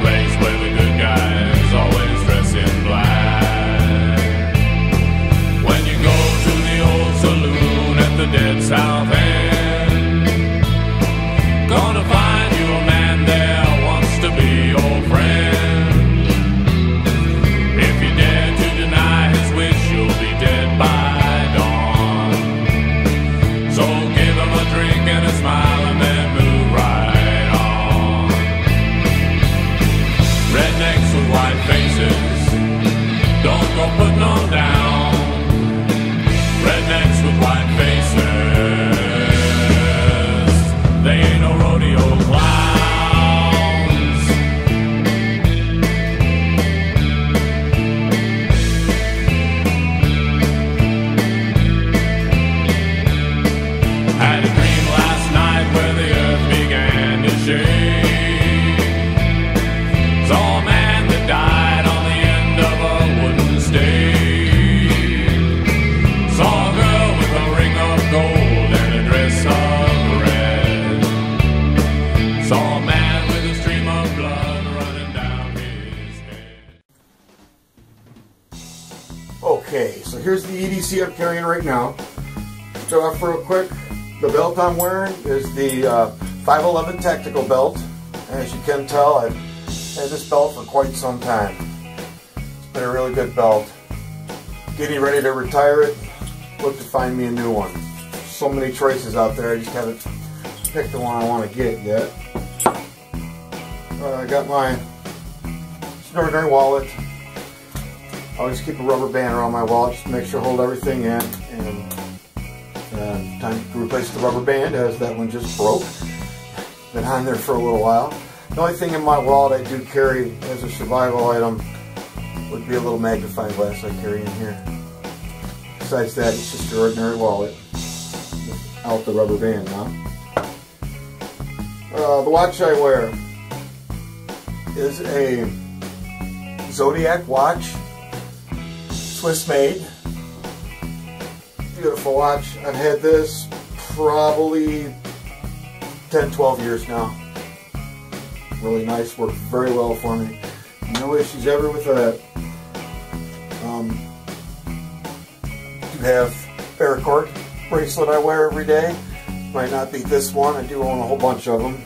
place where the good guys always dress in black. When you go to the old saloon at the dead south end, gonna find you a man there who wants to be your friend. If you dare to deny his wish, you'll be dead by dawn. So give him a drink and a smile and then move right on. Rednecks with white faces, don't go putting them down. Rednecks with white faces, they ain't no rodeo clowns. Had a dream last night where the earth began to shake. Saw a man that died on the end of a wooden stake. Saw a girl with a ring of gold and a dress of red. Saw a man with a stream of blood running down his head. Okay, so here's the EDC I'm carrying right now. Start off real quick. The belt I'm wearing is the 511 tactical belt. As you can tell, I've had this belt for quite some time. It's been a really good belt. Getting ready to retire it, look to find me a new one. So many choices out there, I just haven't picked the one I want to get yet. I got my ordinary wallet. I always keep a rubber band around my wallet just to make sure I hold everything in. And time to replace the rubber band as that one just broke. Been on there for a little while. The only thing in my wallet I do carry as a survival item would be a little magnifying glass I carry in here. Besides that, it's just your ordinary wallet without the rubber band now. The watch I wear is a Zodiac watch, Swiss made. Beautiful watch. I've had this probably 10-12 years now. Really nice, worked very well for me. No issues ever with that. Do have paracord bracelet I wear every day. Might not be this one, I do own a whole bunch of them.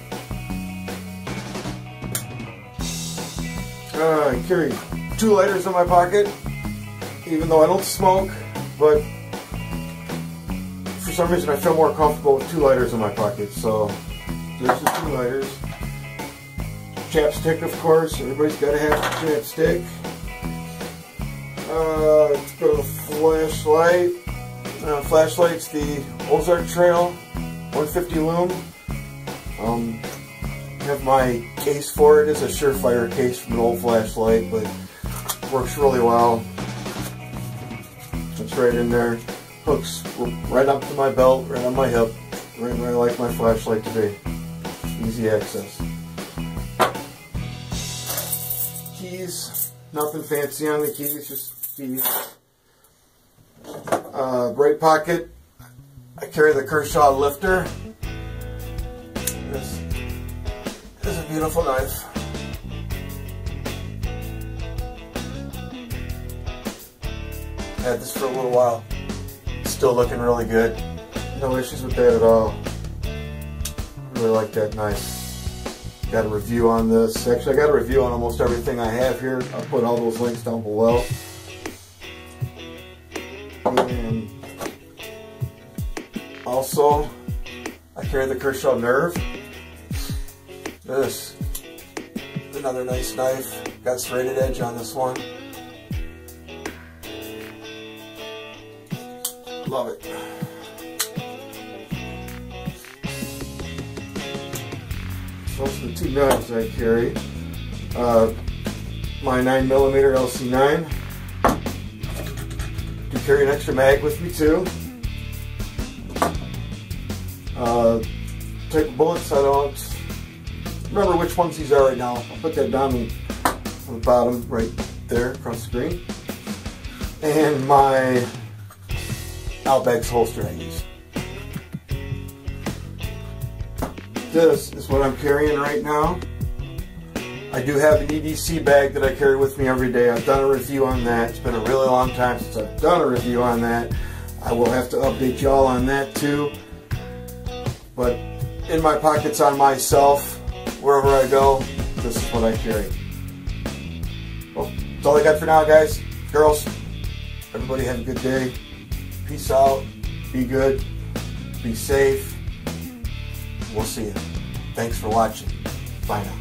I carry 2 lighters in my pocket, even though I don't smoke, but for some reason I feel more comfortable with 2 lighters in my pocket, so there's the 2 lighters. Chapstick, of course, everybody's got to have a chapstick. Let's go to the flashlight. Flashlight's the Ozark Trail 150 lume. Have my case for it. It's a Surefire case from an old flashlight, but works really well. It's right in there. Hooks right up to my belt, right on my hip, right where I like my flashlight to be. Easy access. Keys, nothing fancy on the keys, just keys. Right pocket, I carry the Kershaw lifter. This is a beautiful knife. Had this for a little while. Still looking really good. No issues with that at all. Really like that knife. Got a review on this. Actually, I got a review on almost everything I have here. I'll put all those links down below. And also, I carry the Kershaw Nerve. This is another nice knife. Got serrated edge on this one. Love it. So those are the 2 knives I carry. My 9mm LC9. Do carry an extra mag with me too. Type of bullets, I don't remember which ones these are right now. I'll put that down on the bottom right there across the screen. And my Outback's holster I use. This is what I'm carrying right now. I do have an EDC bag that I carry with me every day. I've done a review on that. It's been a really long time since I've done a review on that. I will have to update y'all on that too. But in my pockets on myself, wherever I go, this is what I carry. Well, that's all I got for now, guys. Girls, everybody have a good day. Peace out. Be good. Be safe. We'll see you. Thanks for watching. Bye now.